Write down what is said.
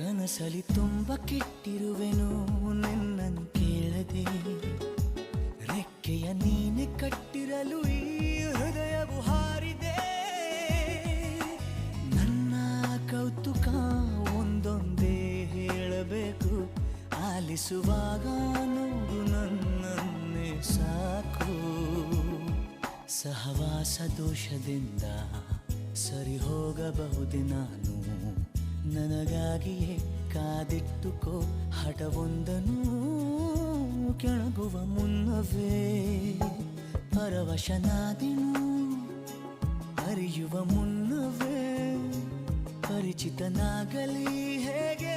ಕನಸಲಿ ತುಂಬ ಕೆಟ್ಟಿರುವೆನು ನಿನ್ನನ್ನು ಕೇಳದೆ, ರೆಕ್ಕೆಯ ನೀನೆ ಕಟ್ಟಿರಲು ಈ ಹೃದಯವು ಹಾರಿದೆ. ನನ್ನ ಕೌತುಕ ಒಂದೊಂದೇ ಹೇಳಬೇಕು, ಆಲಿಸುವಾಗ ನೋಡು ನನ್ನನ್ನೇ ಸಾಕು. ಸಹವಾಸ ದೋಷದಿಂದ ಸರಿ ಹೋಗಬಹುದೇ ನಾನು, ನನಗಾಗಿಯೇ ಕಾದಿಟ್ಟುಕೋ ಹಠವೊಂದನು. ಕೆಳಗುವ ಮುನ್ನವೇ ಪರವಶನಾದೆನು, ಅರಿಯುವ ಮುನ್ನವೇ ಪರಿಚಿತನಾಗಲಿ ಹೇಗೆ.